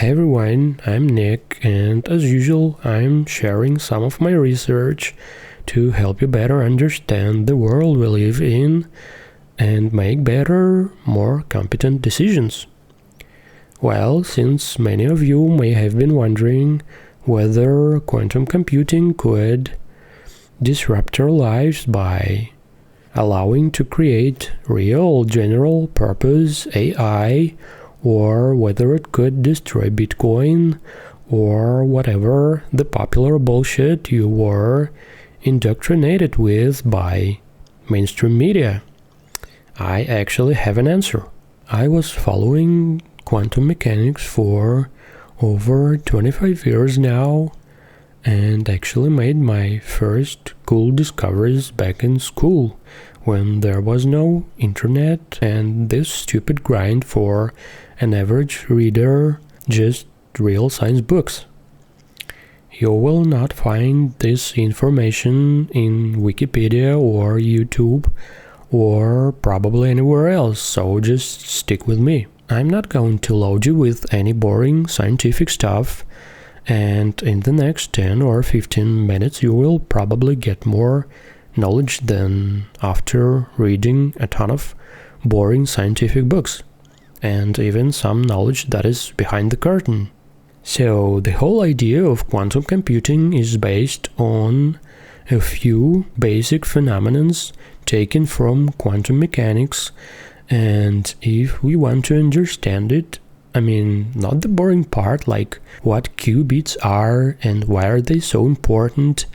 Hey everyone, I'm Nick, and as usual, I'm sharing some of my research to help you better understand the world we live in and make better, more competent decisions. Well, since many of you may have been wondering whether quantum computing could disrupt our lives by allowing to create real general-purpose AI, or whether it could destroy Bitcoin, or whatever the popular bullshit you were indoctrinated with by mainstream media, I actually have an answer. I was following quantum mechanics for over 25 years now, and actually made my first cool discoveries back in school, when there was no internet and this stupid grind for an average reader, just real science books. You will not find this information in Wikipedia or YouTube or probably anywhere else, so just stick with me. I'm not going to load you with any boring scientific stuff, and in the next 10 or 15 minutes you will probably get more knowledge than after reading a ton of boring scientific books, and even some knowledge that is behind the curtain. So the whole idea of quantum computing is based on a few basic phenomena taken from quantum mechanics, and if we want to understand it, I mean, not the boring part like what qubits are and why are they so important,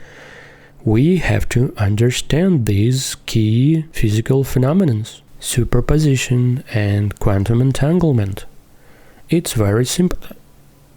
we have to understand these key physical phenomena: superposition and quantum entanglement. It's very simple.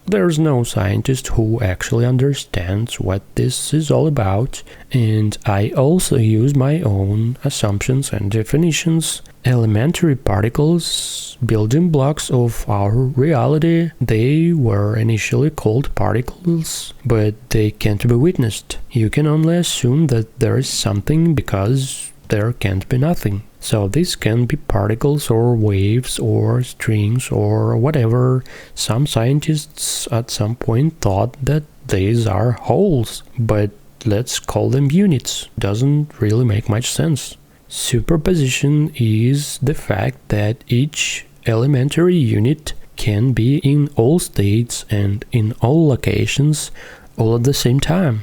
There's no scientist who actually understands what this is all about, and I also use my own assumptions and definitions. Elementary particles, building blocks of our reality, they were initially called particles, but they can't be witnessed. You can only assume that there is something because there can't be nothing. So these can be particles or waves or strings or whatever. Some scientists at some point thought that these are wholes, but let's call them units. Doesn't really make much sense. Superposition is the fact that each elementary unit can be in all states and in all locations all at the same time.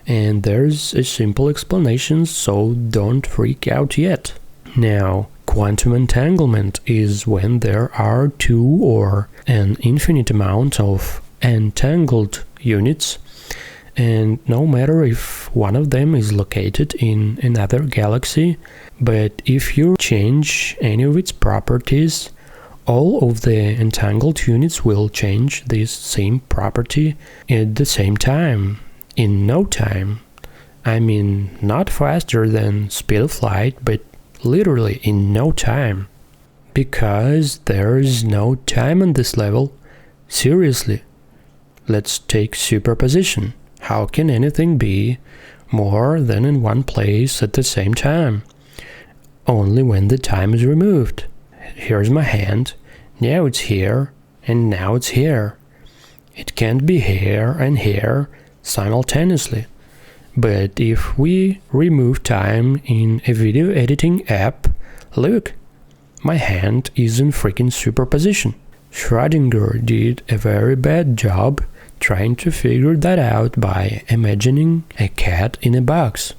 And there's a simple explanation, so don't freak out yet. Now, quantum entanglement is when there are two or an infinite amount of entangled units, and no matter if one of them is located in another galaxy, but if you change any of its properties, all of the entangled units will change this same property at the same time, in no time. I mean, not faster than speed of light, but literally in no time. Because there's no time on this level. Seriously. Let's take superposition. How can anything be more than in one place at the same time? Only when the time is removed. Here's my hand. Now it's here, and now it's here. It can't be here and here simultaneously. But if we remove time in a video editing app, look, my hand is in freaking superposition. Schrödinger did a very bad job trying to figure that out by imagining a cat in a box.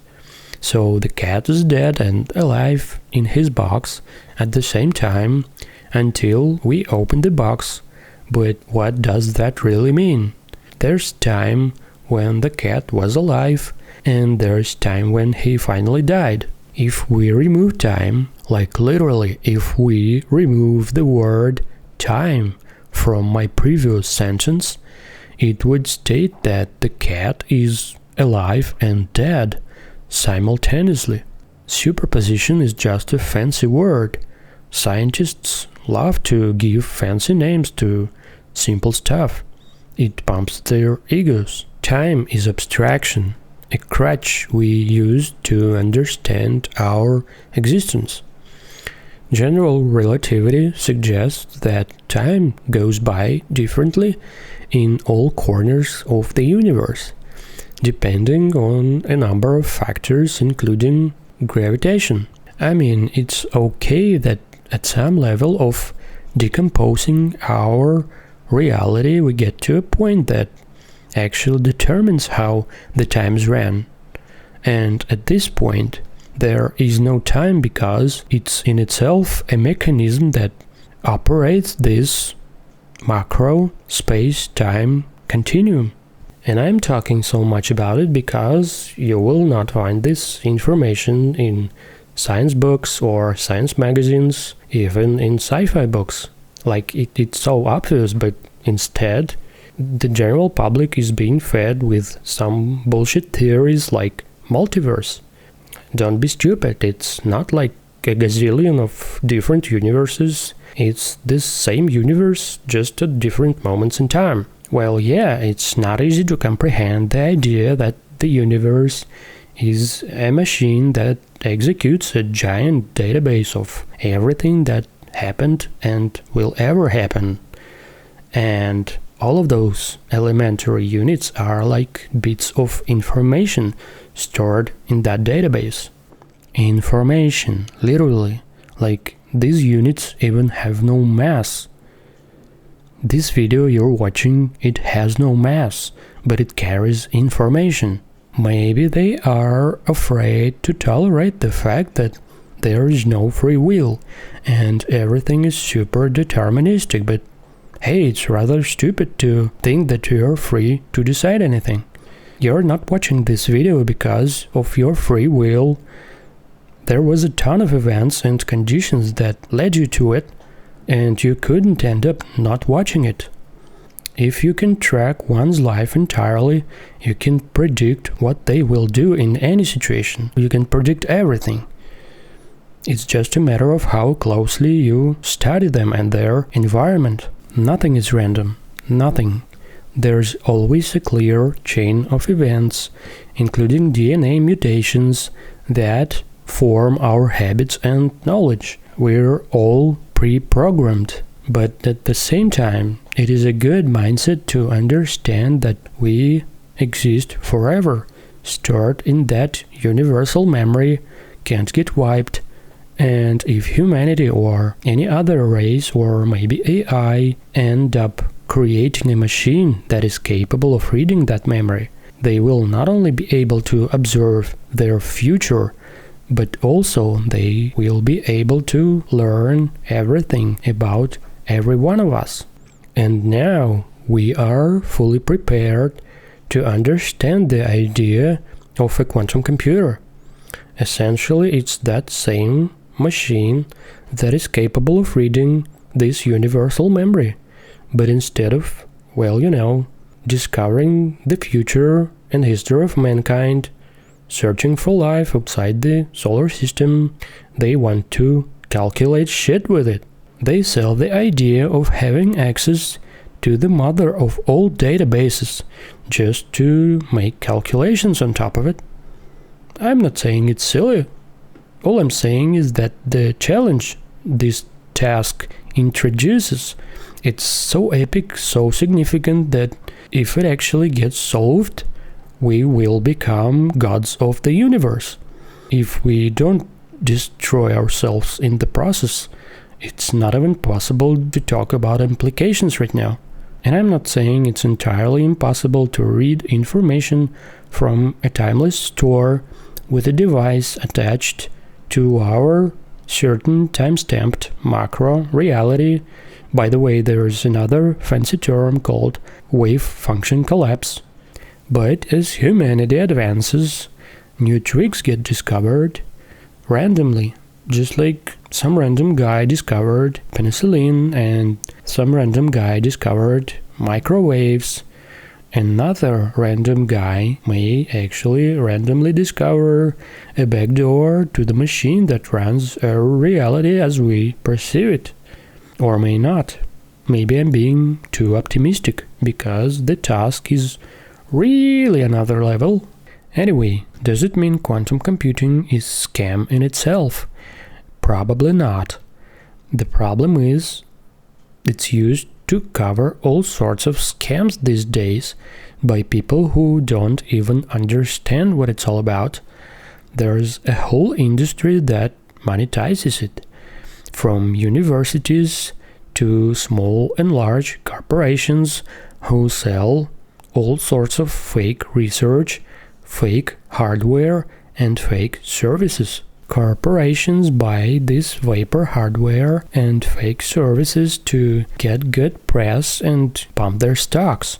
So the cat is dead and alive in his box at the same time until we open the box. But what does that really mean? There's time when the cat was alive, and there's time when he finally died. If we remove time, like literally if we remove the word time from my previous sentence, it would state that the cat is alive and dead simultaneously. Superposition is just a fancy word. Scientists love to give fancy names to simple stuff. It pumps their egos. Time is abstraction, a crutch we use to understand our existence. General relativity suggests that time goes by differently in all corners of the universe, depending on a number of factors including gravitation. I mean, it's okay that at some level of decomposing our reality we get to a point that actually determines how the times ran. And at this point, there is no time because it's in itself a mechanism that operates this macro space-time continuum. And I'm talking so much about it because you will not find this information in science books or science magazines, even in sci-fi books. Like it's so obvious, but instead, the general public is being fed with some bullshit theories like multiverse. Don't be stupid, it's not like a gazillion of different universes. It's this same universe, just at different moments in time. Well, yeah, it's not easy to comprehend the idea that the universe is a machine that executes a giant database of everything that happened and will ever happen. And all of those elementary units are like bits of information stored in that database. Information, literally. Like, these units even have no mass. This video you're watching, it has no mass, but it carries information. Maybe they are afraid to tolerate the fact that there is no free will and everything is super deterministic, but hey, it's rather stupid to think that you're free to decide anything. You're not watching this video because of your free will. There was a ton of events and conditions that led you to it, and you couldn't end up not watching it. If you can track one's life entirely, you can predict what they will do in any situation. You can predict everything. It's just a matter of how closely you study them and their environment. Nothing is random. Nothing. There's always a clear chain of events, including DNA mutations, that form our habits and knowledge. We're all pre-programmed, but at the same time, it is a good mindset to understand that we exist forever, stored in that universal memory, can't get wiped, and if humanity or any other race or maybe AI end up creating a machine that is capable of reading that memory, they will not only be able to observe their future, but also they will be able to learn everything about every one of us. And now we are fully prepared to understand the idea of a quantum computer. Essentially, it's that same machine that is capable of reading this universal memory. But instead of, discovering the future and history of mankind, searching for life outside the solar system, they want to calculate shit with it. They sell the idea of having access to the mother of all databases just to make calculations on top of it. I'm not saying it's silly. All I'm saying is that the challenge this task introduces, it's so epic, so significant that if it actually gets solved, we will become gods of the universe. If we don't destroy ourselves in the process, it's not even possible to talk about implications right now. And I'm not saying it's entirely impossible to read information from a timeless store with a device attached to our certain time-stamped macro reality. By the way, there's another fancy term called wave function collapse. But as humanity advances, new tricks get discovered randomly. Just like some random guy discovered penicillin and some random guy discovered microwaves, another random guy may actually randomly discover a backdoor to the machine that runs our reality as we perceive it. Or may not. Maybe I'm being too optimistic because the task is really another level. Anyway, does it mean quantum computing is scam in itself? Probably not. The problem is it's used to cover all sorts of scams these days by people who don't even understand what it's all about. There's a whole industry that monetizes it, from universities to small and large corporations who sell all sorts of fake research, fake hardware, and fake services. Corporations buy this vapor hardware and fake services to get good press and pump their stocks,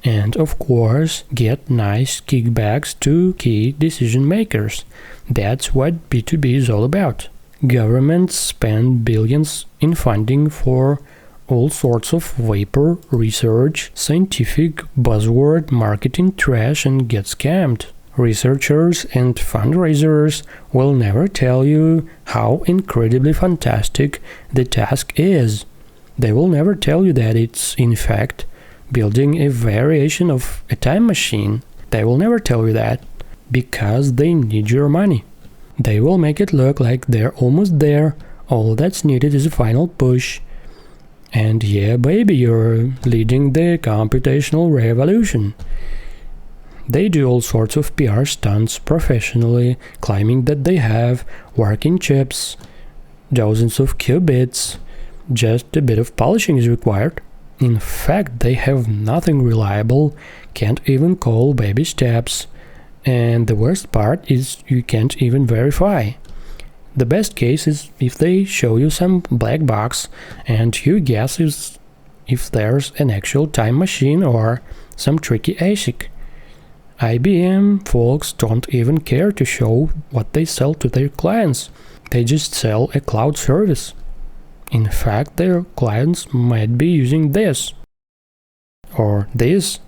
and of course get nice kickbacks to key decision makers. That's what B2B is all about. Governments spend billions in funding for all sorts of vapor research, scientific buzzword marketing trash, and get scammed. Researchers and fundraisers will never tell you how incredibly fantastic the task is. They will never tell you that it's, in fact, building a variation of a time machine. They will never tell you that, because they need your money. They will make it look like they're almost there, all that's needed is a final push. And yeah, baby, you're leading the computational revolution. They do all sorts of PR stunts professionally, claiming that they have working chips, dozens of qubits, just a bit of polishing is required. In fact, they have nothing reliable, can't even call baby steps, and the worst part is you can't even verify. The best case is if they show you some black box and you guess if there's an actual time machine or some tricky ASIC. IBM folks don't even care to show what they sell to their clients. They just sell a cloud service. In fact, their clients might be using this or this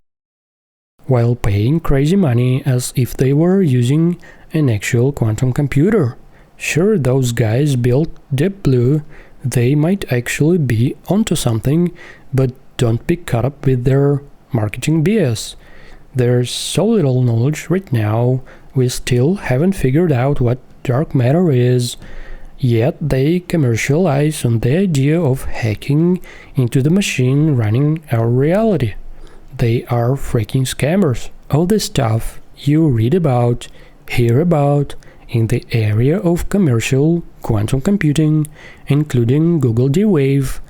while paying crazy money as if they were using an actual quantum computer. Sure, those guys built Deep Blue, they might actually be onto something, but don't be caught up with their marketing BS. There's so little knowledge right now, we still haven't figured out what dark matter is, yet they commercialize on the idea of hacking into the machine running our reality. They are freaking scammers. All the stuff you read about, hear about, in the area of commercial quantum computing, including Google D-Wave,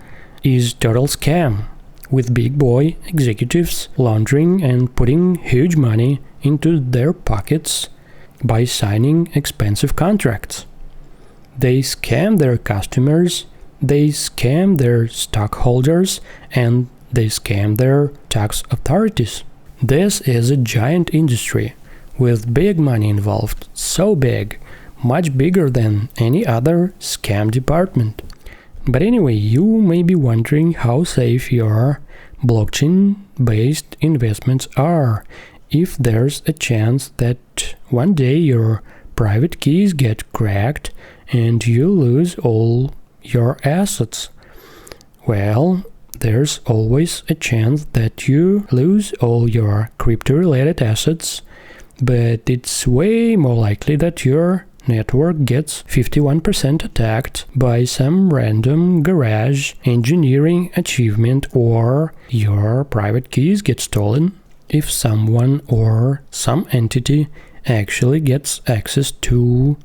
is total scam, with big boy executives laundering and putting huge money into their pockets by signing expensive contracts. They scam their customers, they scam their stockholders, and they scam their tax authorities. This is a giant industry with big money involved, so big, much bigger than any other scam department. But anyway, you may be wondering how safe your blockchain-based investments are, if there's a chance that one day your private keys get cracked and you lose all your assets. Well, there's always a chance that you lose all your crypto-related assets, but it's way more likely that your network gets 51% attacked by some random garage engineering achievement, or your private keys get stolen if someone or some entity actually gets access to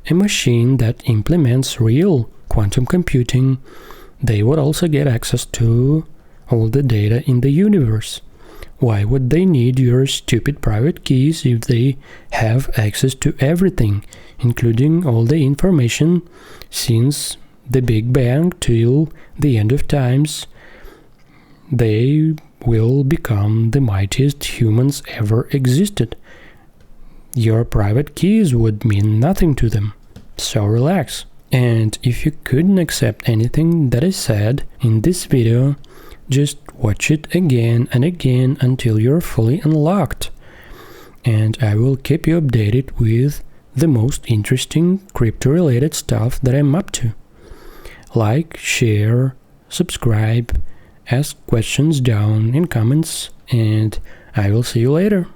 a machine that implements real quantum computing. They would also get access to all the data in the universe. Why would they need your stupid private keys if they have access to everything, including all the information since the Big Bang till the end of times? They will become the mightiest humans ever existed. Your private keys would mean nothing to them, so relax. And if you couldn't accept anything that I said in this video, just watch it again and again until you're fully unlocked. And I will keep you updated with the most interesting crypto-related stuff that I'm up to. Like, share, subscribe, ask questions down in comments, and I will see you later.